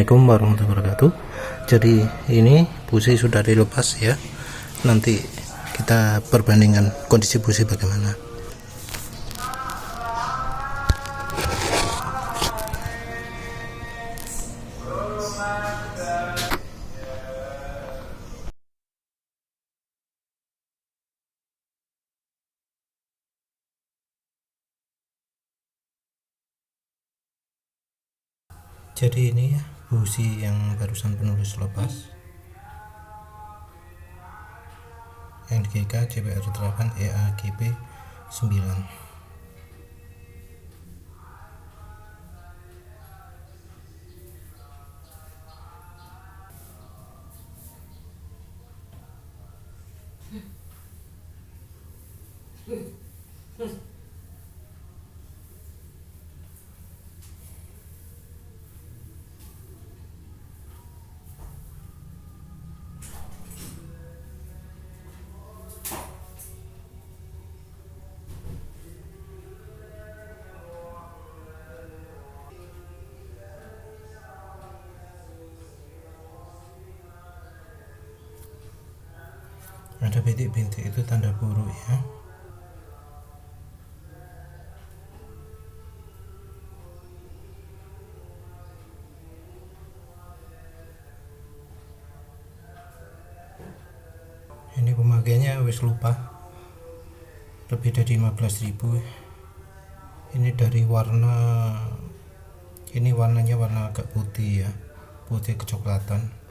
Assalamualaikum warahmatullahi wabarakatuh. Jadi ini busi sudah dilepas ya. Nanti kita perbandingan kondisi busi bagaimana. Jadi ini ya busi yang barusan penulis lepas, yang GK CBR 8 EAGP 9. Ada bintik-bintik itu tanda buruk ya. Ini pemakaiannya wis lupa, lebih dari 15.000. Ini dari warna, ini warnanya warna agak putih ya, putih kecoklatan.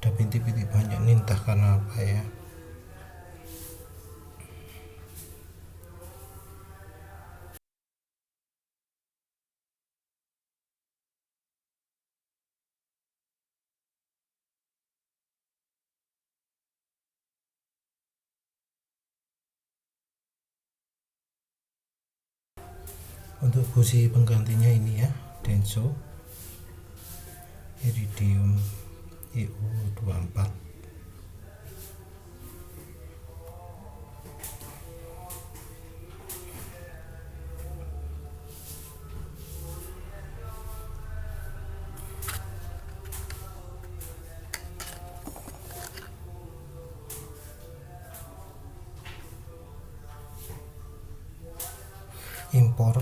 Ada bintik-bintik banyak nih, entah karena apa ya. Untuk busi penggantinya ini ya, Denso Iridium IU24. Impor.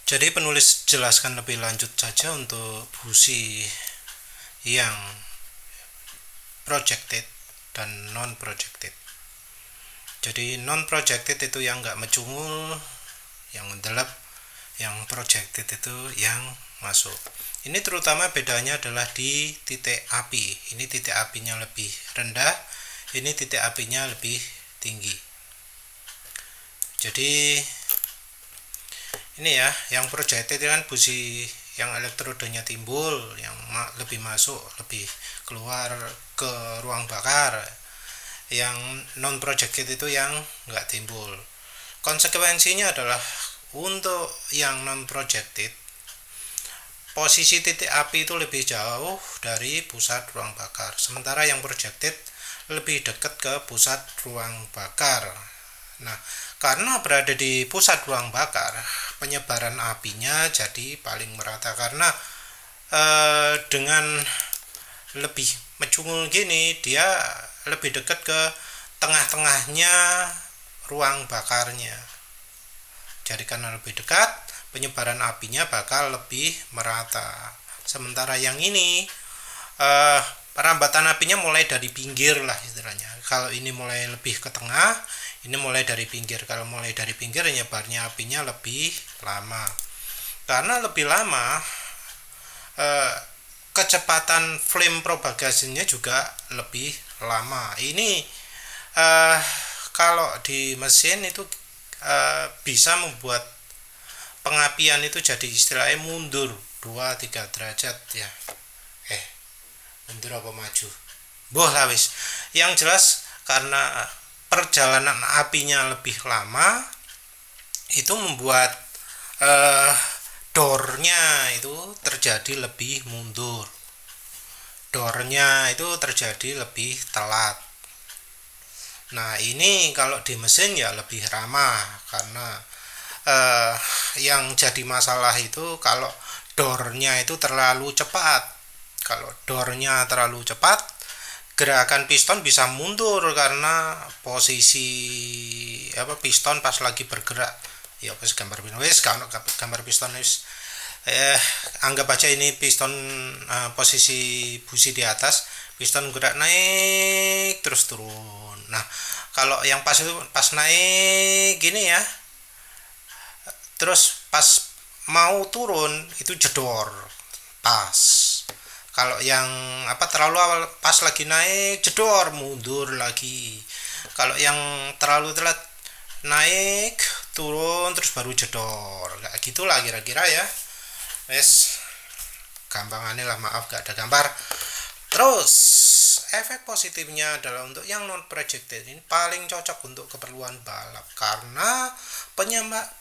Jadi penulis jelaskan lebih lanjut saja untuk busi yang projected dan non projected. Jadi non projected itu yang nggak mencungul, yang mendelep, yang projected itu yang masuk. Ini terutama bedanya adalah di titik api. Ini titik apinya lebih rendah, ini titik apinya lebih tinggi. Jadi ini ya, yang projected kan busi yang elektrodenya timbul, yang lebih masuk, lebih keluar ke ruang bakar. Yang non projected itu yang nggak timbul. Konsekuensinya adalah untuk yang non projected, posisi titik api itu lebih jauh dari pusat ruang bakar, sementara yang projected lebih dekat ke pusat ruang bakar. Nah, karena berada di pusat ruang bakar, penyebaran apinya jadi paling merata, karena dengan lebih mencungul gini, dia lebih dekat ke tengah-tengahnya ruang bakarnya. Jadi karena lebih dekat, penyebaran apinya bakal lebih merata. Sementara yang ini perambatan apinya mulai dari pinggir lah istilahnya. Kalau ini mulai lebih ke tengah, ini mulai dari pinggir. Kalau mulai dari pinggir, nyebarnya apinya lebih lama. Karena lebih lama, kecepatan flame propagasinya juga lebih lama. Ini kalau di mesin itu bisa membuat pengapian itu jadi istilahnya mundur 2-3 derajat ya. Mundur apa maju? Boh lah wis. Yang jelas karena perjalanan apinya lebih lama, itu membuat dornya itu terjadi lebih mundur. Dornya itu terjadi lebih telat. Nah, ini kalau di mesin ya lebih ramah, karena yang jadi masalah itu kalau dornya itu terlalu cepat. Kalau dornya terlalu cepat, gerakan piston bisa mundur karena posisi piston pas lagi bergerak. Ya pas gambar piston wis. Anggap aja ini piston posisi busi di atas, piston gerak naik terus turun. Nah, kalau yang pas itu pas naik gini ya, terus pas mau turun itu jedor pas. Kalau yang terlalu awal pas lagi naik jedor mundur lagi. Kalau yang terlalu telat naik turun terus baru jedor. Kayak gitulah kira-kira ya. Wes gampangannya lah, maaf gak ada gambar. Terus efek positifnya adalah untuk yang non projected ini paling cocok untuk keperluan balap, karena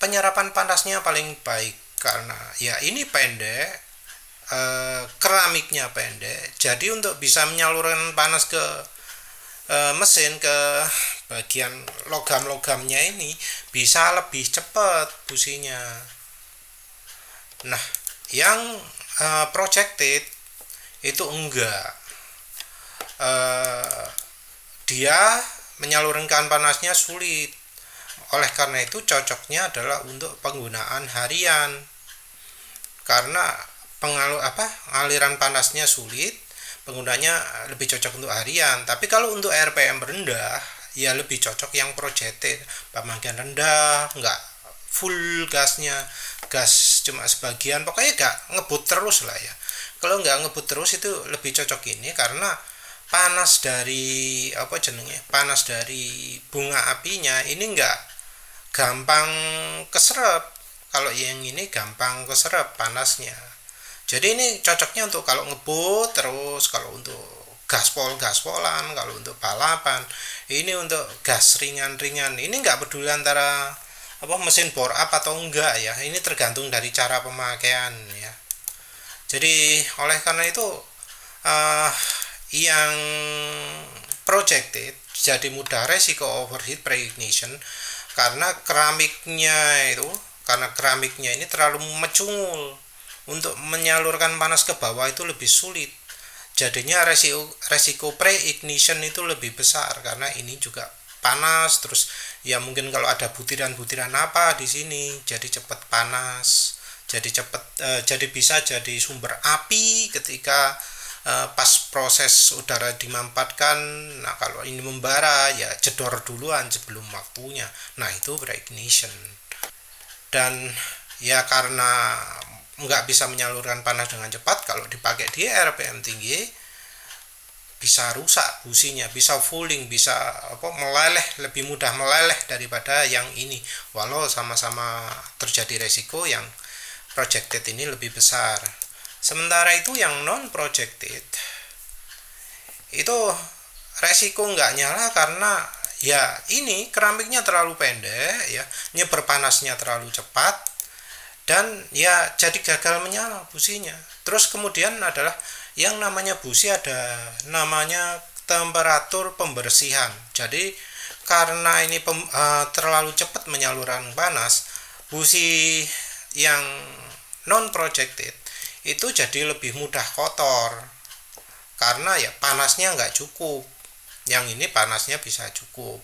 penyerapan panasnya paling baik, karena ya ini pendek, keramiknya pendek, jadi untuk bisa menyalurkan panas ke mesin, ke bagian logam-logamnya ini bisa lebih cepat businya. Nah, yang projected itu enggak, dia menyalurkan panasnya sulit. Oleh karena itu cocoknya adalah untuk penggunaan harian, karena aliran panasnya sulit, penggunanya lebih cocok untuk harian. Tapi kalau untuk RPM rendah ya lebih cocok yang projected, pemakaian rendah, enggak full gasnya, gas cuma sebagian, pokoknya enggak ngebut terus lah ya. Kalau enggak ngebut terus itu lebih cocok ini, karena panas dari panas dari bunga apinya ini enggak gampang keserap. Kalau yang ini gampang keserap panasnya. Jadi ini cocoknya untuk kalau ngebut terus, kalau untuk gaspolan, kalau untuk balapan. Ini untuk gas ringan-ringan. Ini nggak peduli antara mesin bore up atau enggak ya. Ini tergantung dari cara pemakaian ya. Jadi oleh karena itu yang projected jadi mudah resiko overheat pre-ignition, karena keramiknya ini terlalu mencungul. Untuk menyalurkan panas ke bawah itu lebih sulit. Jadinya resiko pre-ignition itu lebih besar, karena ini juga panas, terus ya mungkin kalau ada butiran-butiran di sini jadi cepat panas. jadi cepat, jadi bisa jadi sumber api ketika pas proses udara dimampatkan. Nah, kalau ini membara ya jedor duluan sebelum waktunya. Nah, itu preignition. Dan ya karena nggak bisa menyalurkan panas dengan cepat, kalau dipakai di RPM tinggi bisa rusak businya, bisa fouling, bisa meleleh, lebih mudah meleleh daripada yang ini, walau sama-sama terjadi resiko yang projected ini lebih besar. Sementara itu yang non projected itu resiko nggak nyala karena ya ini keramiknya terlalu pendek, ya nyebar panasnya terlalu cepat, dan ya jadi gagal menyala businya. Terus kemudian adalah yang namanya busi, ada namanya temperatur pembersihan. Jadi karena ini terlalu cepat menyalurkan panas, busi yang non projected itu jadi lebih mudah kotor karena ya panasnya nggak cukup. Yang ini panasnya bisa cukup.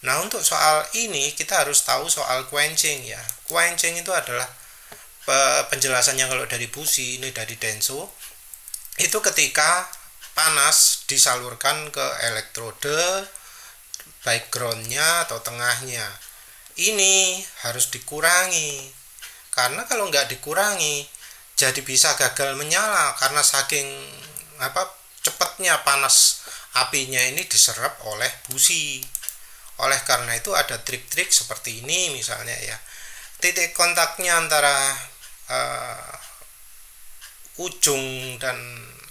Nah, untuk soal ini kita harus tahu soal quenching ya. Quenching itu adalah penjelasannya kalau dari busi, ini dari Denso, itu ketika panas disalurkan ke elektrode baik groundnya atau tengahnya. Ini harus dikurangi karena kalau nggak dikurangi jadi bisa gagal menyala karena saking cepatnya panas apinya ini diserap oleh busi. Oleh karena itu ada trik-trik seperti ini misalnya ya. Titik kontaknya antara ujung dan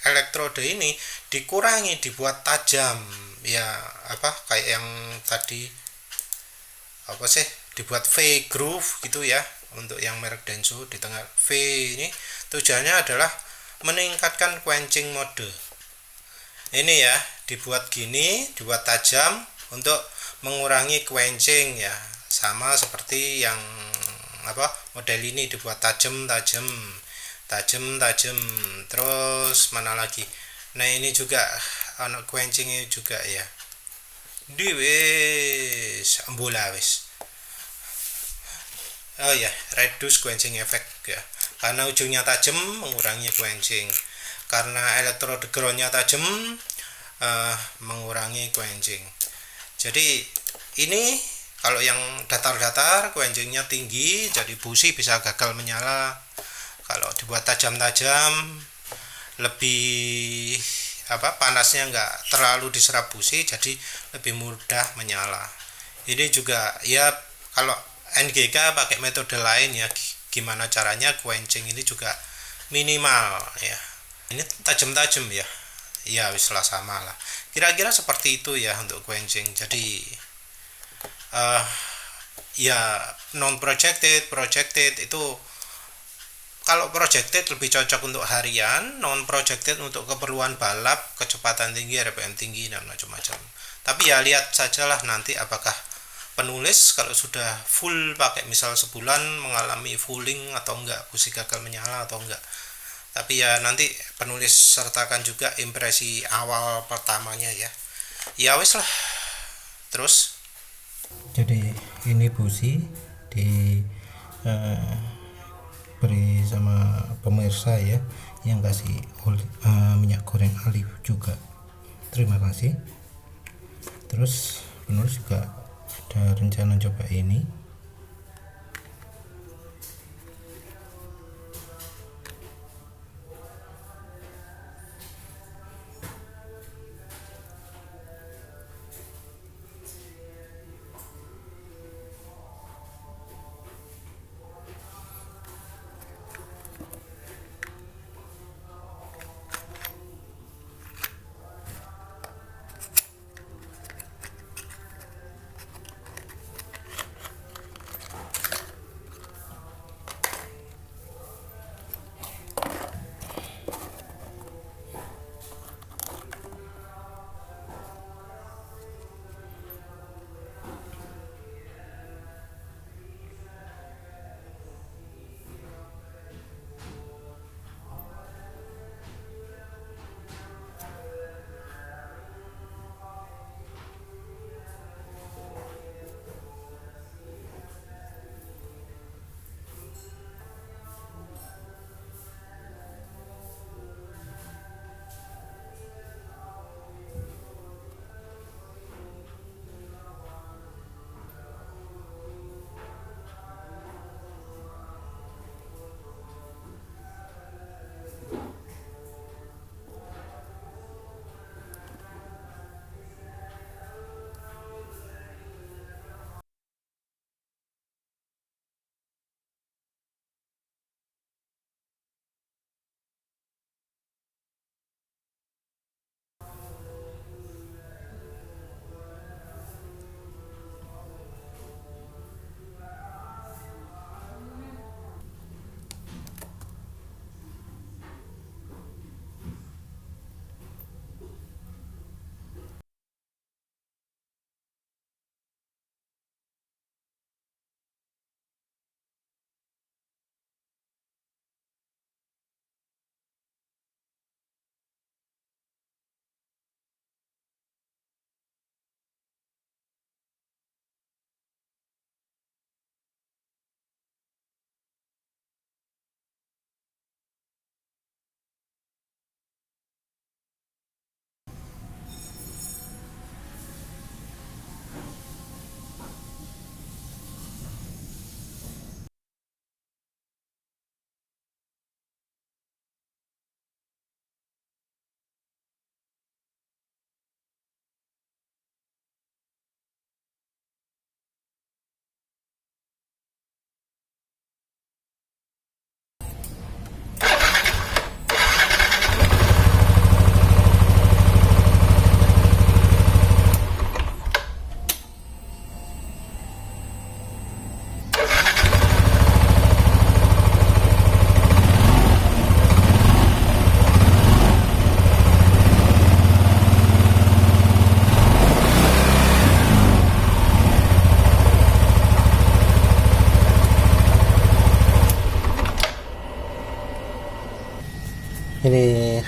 elektrode ini dikurangi, dibuat tajam ya, kayak yang tadi dibuat V groove gitu ya, untuk yang merek Denso di tengah V ini tujuannya adalah meningkatkan quenching mode. Ini ya, dibuat gini, dibuat tajam untuk mengurangi quenching ya, sama seperti yang model ini dibuat tajam. Terus mana lagi, nah ini juga anak quenchingnya juga ya, di wis ambola wis. Oh ya, reduce quenching effect ya, karena ujungnya tajam mengurangi quenching, karena elektrode groundnya tajam mengurangi quenching. Jadi ini kalau yang datar-datar quenchingnya tinggi, jadi busi bisa gagal menyala. Kalau dibuat tajam-tajam lebih panasnya nggak terlalu diserap busi, jadi lebih mudah menyala. Ini juga ya kalau NGK pakai metode lain ya, gimana caranya quenching ini juga minimal ya. Ini tajam-tajam ya, ya wis lah, sama lah, kira-kira seperti itu ya untuk quenching. Jadi ya non projected itu, kalau projected lebih cocok untuk harian, non projected untuk keperluan balap, kecepatan tinggi, RPM tinggi dan macam-macam. Tapi ya lihat sajalah nanti apakah penulis kalau sudah full pakai misal sebulan mengalami fouling atau enggak, busi gagal menyala atau enggak. Tapi ya nanti penulis sertakan juga impresi awal pertamanya ya. Ya wis lah. Terus jadi ini busi di beri sama pemirsa ya, yang kasih minyak goreng olive juga, terima kasih. Terus penulis juga ada rencana coba ini.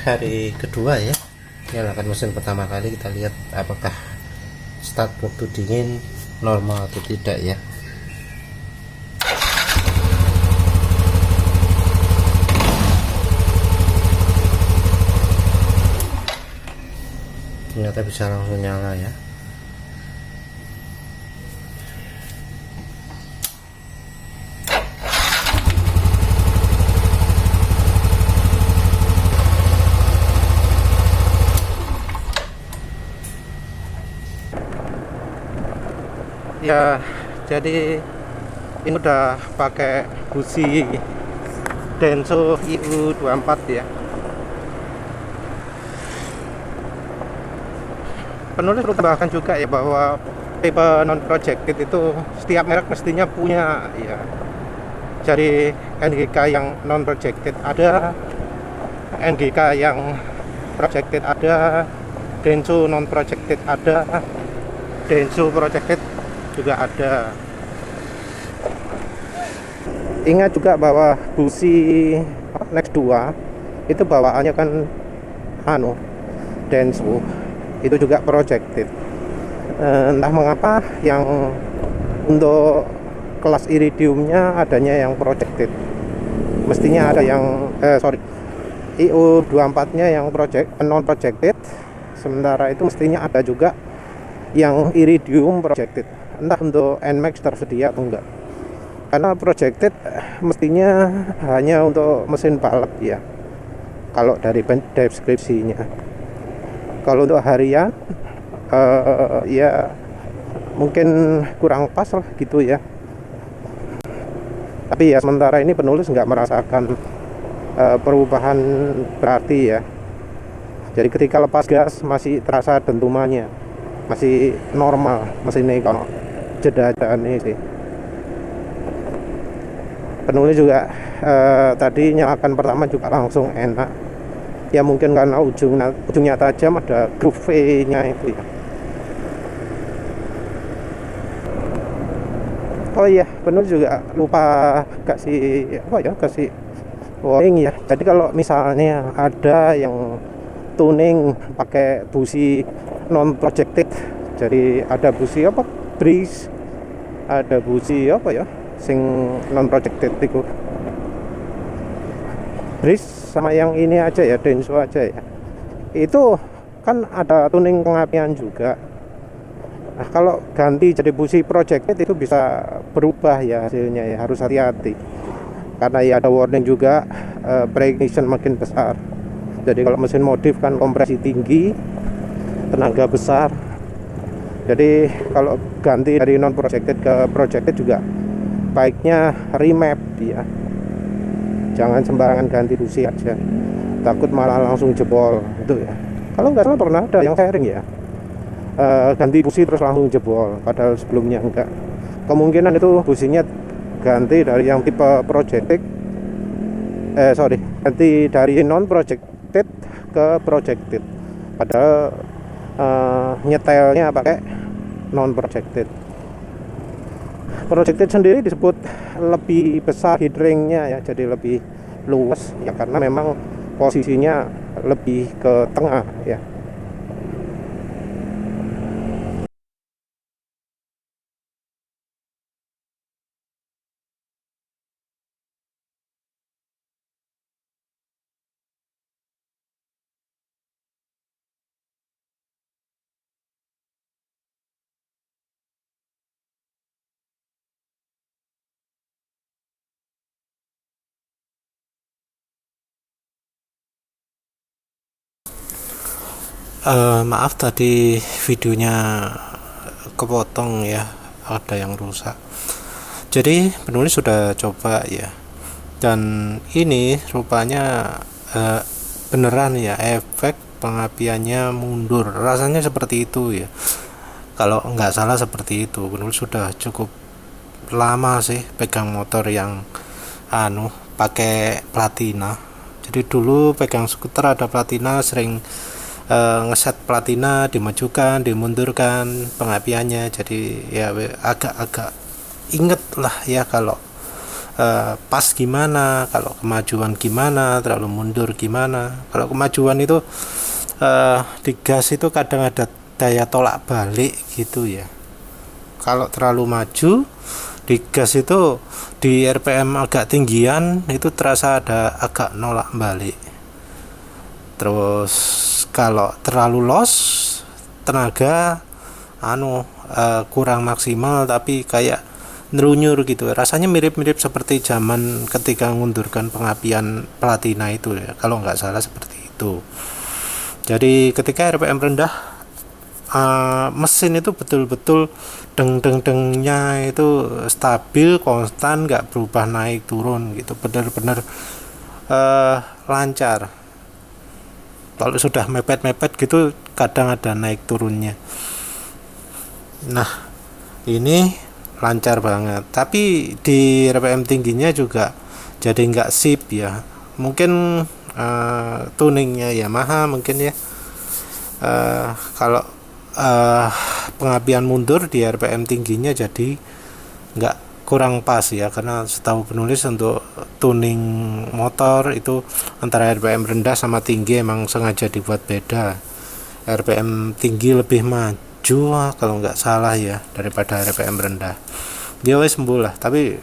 hari kedua ya, nyalakan mesin pertama kali, kita lihat apakah start waktu dingin normal atau tidak ya. Ternyata bisa langsung nyala ya. Ya, jadi ini udah pakai busi Denso IU24 ya. Penulis perlu tambahkan juga ya bahwa tipe non projected itu setiap merek mestinya punya ya. Jadi NGK yang non projected ada, NGK yang projected ada, Denso non projected ada, Denso projected juga ada. Ingat juga bahwa busi Nex 2 itu bawaannya kan Denso itu juga projected. Entah mengapa yang untuk kelas iridiumnya adanya yang projected. Mestinya ada yang IU24 nya yang non projected, sementara itu mestinya ada juga yang iridium projected. Entah untuk NMAX tersedia atau enggak, karena projected mestinya hanya untuk mesin balap ya, kalau dari deskripsinya. Kalau untuk harian ya mungkin kurang pas lah gitu ya. Tapi ya sementara ini penulis nggak merasakan perubahan berarti ya. Jadi ketika lepas gas masih terasa dentumannya, masih normal mesinnya kalau jeda-jedaan ini sih. Penulis juga tadi nyalakan pertama juga langsung enak ya, mungkin karena ujungnya tajam, ada groove nya itu ya. Oh iya, penulis juga lupa kasih warning ya. Jadi kalau misalnya ada yang tuning pakai busi non projected, jadi ada busi breeze, ada busi sing non projected itu breeze sama yang ini aja ya, Denso aja ya, itu kan ada tuning pengapian juga. Nah kalau ganti jadi busi projected itu bisa berubah ya hasilnya ya, harus hati-hati karena ya ada warning juga, break ignition makin besar. Jadi kalau mesin modif kan kompresi tinggi, tenaga besar. Jadi kalau ganti dari non projected ke projected juga baiknya remap ya, jangan sembarangan ganti busi aja, takut malah langsung jebol itu ya. Kalau nggak salah pernah ada yang sharing ya, ganti busi terus langsung jebol, padahal sebelumnya enggak. Kemungkinan itu businya ganti dari yang tipe projected, ganti dari non projected ke projected, padahal nyetelnya pakai non projected. Projected sendiri disebut lebih besar headringnya ya, jadi lebih luas ya, karena memang posisinya lebih ke tengah ya. Maaf tadi videonya kepotong ya, ada yang rusak. Jadi penulis sudah coba ya, dan ini rupanya beneran ya, efek pengapiannya mundur, rasanya seperti itu ya. Kalau nggak salah seperti itu. Penulis sudah cukup lama sih pegang motor yang pakai platina. Jadi dulu pegang skuter ada platina, sering ngeset platina, dimajukan, dimundurkan pengapiannya. Jadi ya agak-agak inget lah ya kalau pas gimana, kalau kemajuan gimana, terlalu mundur gimana. Kalau kemajuan itu di gas itu kadang ada daya tolak balik gitu ya. Kalau terlalu maju di gas itu di RPM agak tinggian itu terasa ada agak nolak balik. Terus kalau terlalu loss tenaga kurang maksimal tapi kayak nerunyur gitu, rasanya mirip-mirip seperti zaman ketika mengundurkan pengapian platina itu ya, kalau nggak salah seperti itu. Jadi ketika RPM rendah, mesin itu betul-betul deng-deng-dengnya itu stabil, konstan, nggak berubah naik turun gitu, benar-benar lancar. Kalau sudah mepet-mepet gitu kadang ada naik turunnya. Nah ini lancar banget, tapi di RPM tingginya juga jadi nggak sip ya. Mungkin tuningnya Yamaha mungkin ya. Kalau pengapian mundur di RPM tingginya jadi nggak, kurang pas ya, karena setahu penulis untuk tuning motor itu antara RPM rendah sama tinggi emang sengaja dibuat beda. RPM tinggi lebih maju kalau nggak salah ya daripada RPM rendah. Dia wes sembuh lah, tapi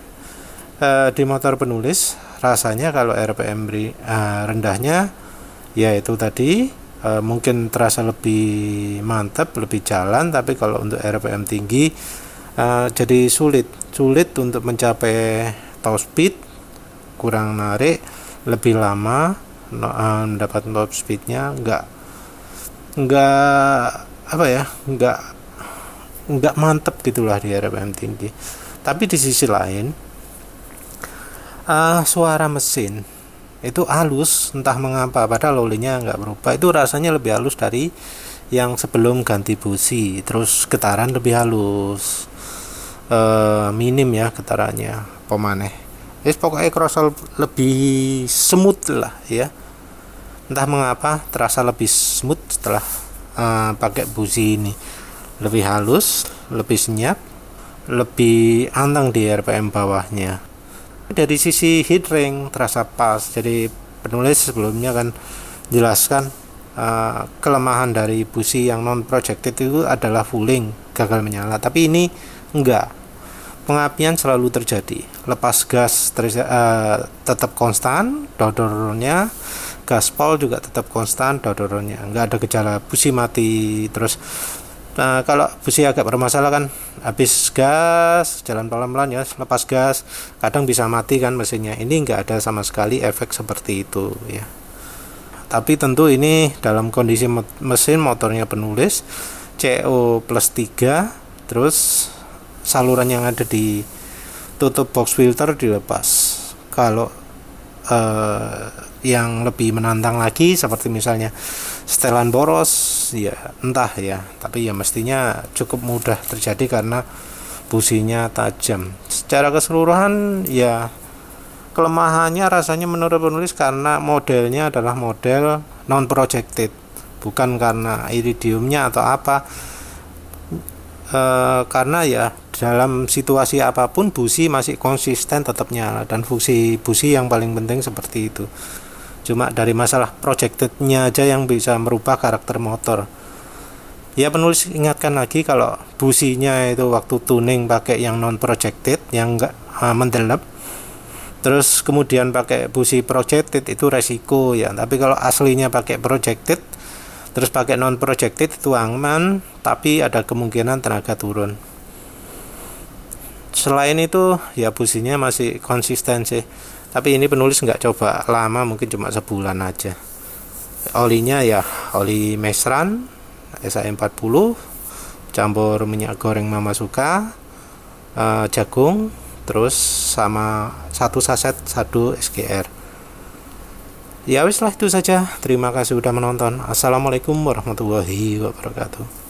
di motor penulis rasanya kalau RPM rendahnya ya itu tadi mungkin terasa lebih mantap, lebih jalan, tapi kalau untuk RPM tinggi jadi sulit untuk mencapai top speed, kurang narik, lebih lama mendapat top speednya, nggak mantep gitulah di RPM tinggi. Tapi di sisi lain suara mesin itu halus, entah mengapa, padahal olinya nggak berubah, itu rasanya lebih halus dari yang sebelum ganti busi. Terus getaran lebih halus, minim ya getarannya, pemaneh pokoknya kerasa lebih smooth lah ya, entah mengapa terasa lebih smooth setelah pakai busi ini. Lebih halus, lebih senyap, lebih anteng di RPM bawahnya. Dari sisi heat range terasa pas. Jadi penulis sebelumnya kan jelaskan kelemahan dari busi yang non projected itu adalah fouling, gagal menyala. Tapi ini enggak, pengapian selalu terjadi. Lepas gas tetap konstan dodornya, gaspol juga tetap konstan dodornya, enggak ada gejala busi mati. Terus kalau busi agak bermasalah kan, habis gas jalan pelan-pelan ya, lepas gas kadang bisa mati kan mesinnya. Ini enggak ada sama sekali efek seperti itu ya. Tapi tentu ini dalam kondisi mesin motornya penulis CO+3, terus saluran yang ada di tutup box filter dilepas. Kalau yang lebih menantang lagi seperti misalnya setelan boros ya entah ya, tapi ya mestinya cukup mudah terjadi karena businya tajam. Secara keseluruhan ya kelemahannya rasanya menurut penulis karena modelnya adalah model non projected, bukan karena iridiumnya atau apa. Karena ya dalam situasi apapun busi masih konsisten tetap nyala, dan fungsi busi yang paling penting seperti itu. Cuma dari masalah projectednya aja yang bisa merubah karakter motor. Ya penulis ingatkan lagi kalau businya itu waktu tuning pakai yang non projected, yang enggak mendelep, terus kemudian pakai busi projected itu resiko ya. Tapi kalau aslinya pakai projected terus pakai non projected itu aman, tapi ada kemungkinan tenaga turun. Selain itu ya businya masih konsisten sih. Tapi ini penulis nggak coba lama, mungkin cuma sebulan aja. Olinya ya oli Mesran SAE40 campur minyak goreng Mama Suka, jagung, terus sama satu saset sadu SGR. Ya wis lah, itu saja. Terima kasih sudah menonton. Assalamualaikum warahmatullahi wabarakatuh.